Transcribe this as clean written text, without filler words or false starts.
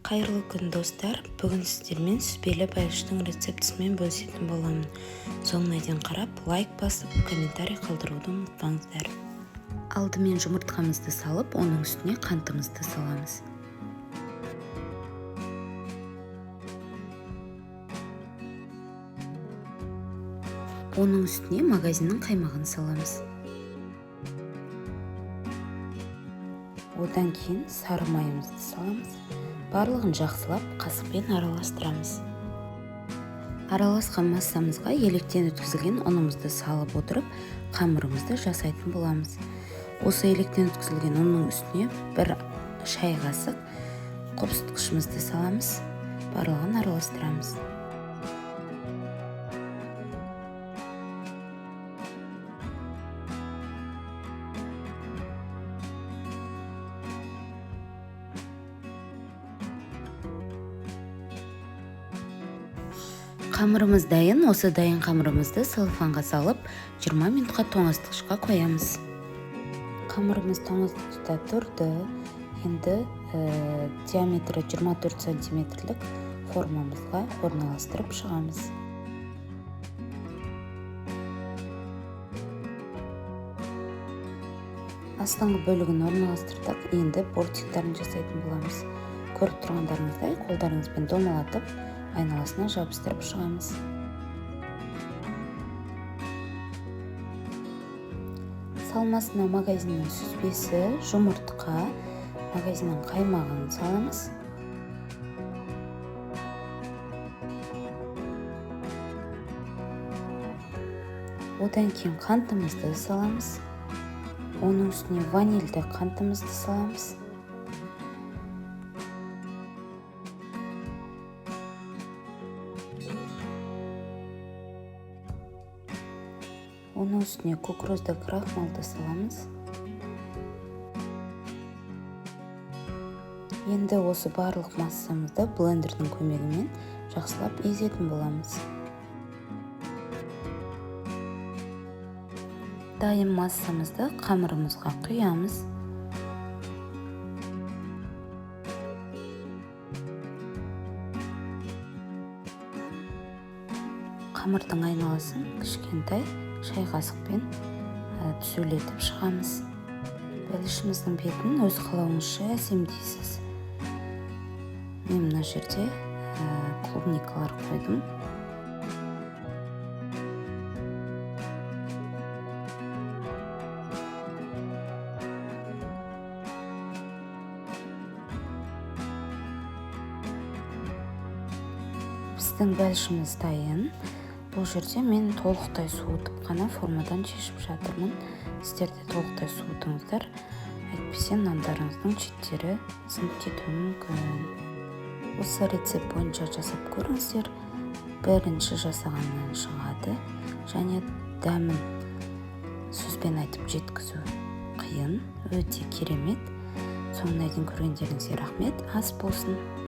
Қайырлы күн достар, бүгін сіздермен сүзбелі бәліштің рецептісімен бөлісетін боламын. Соңына дейін қарап, лайк басып, комментарий қалдыруды ұмытпаңыздар. Алдымен жұмыртқамызды салып, оның үстіне қантымызды саламыз. Оның үстіне магазиннің қаймағын саламыз. Одан кейін сары майымызды саламыз. Барлығын жақсылап қасықпен араластырамыз. Араласқан массамызға електен өткізілген ұнымызды салып отырып, қамырымызды жасайтын боламыз. Осы електен өткізілген ұнның үстіне бір шай қасық қопсытқышымызды саламыз. Барлығын араластырамыз. Қамырымыз дайын. Осы дайын қамырымызды целлофанға салып, 20 минутқа тоңазытқышқа қоямыз. Қамырымыз тоңазытқышта тұрды. Енді диаметрі 24 сантиметрлік формамызға орналастырып шығамыз. Астыңғы бөлігін орналастырдық. Енді бортиктарын жасайтын боламыз. Көріп тұрғандарыңыздай, қолдарыңызбен домалатып, айналасына жабыстырып шығамыз. Салмасына магазиннің сүзбесі, жұмыртқа, магазиннің қаймағын саламыз. Одан кейін қантымызды саламыз. Оның үстіне ванильді қантымызды саламыз. Оның үстіне кукурузды крахмалды саламыз. Енді осы барлық массамызды блендердің көмегімен жақсылап езетін боламыз. Дайын массамызды қамырымызға құямыз. Қамырдың айналасын кішкентай шай қасықпен түзулетіп шығамыз. Бәлішіміздің бетін өз қалауыңызша әсемдейсіз. Мен мына жерде клубникалар қойдым. Біздің бәлішіміз дайын. Бұл жерде мен толықтай суытып қана формадан шешіп жатырмын. Сіздер де толықтай суытыңыздар. Әйтпесе нандарыңыздың шеттері сынып кетуі мүмкін. Осы рецепт бойынша жасап көріңіздер. Бірінші жасағаннан шығады. Және дәмін сөзбен айтып жеткізу қиын, өте керемет. Соңына дейін көргендеріңізге рахмет. Ас болсын.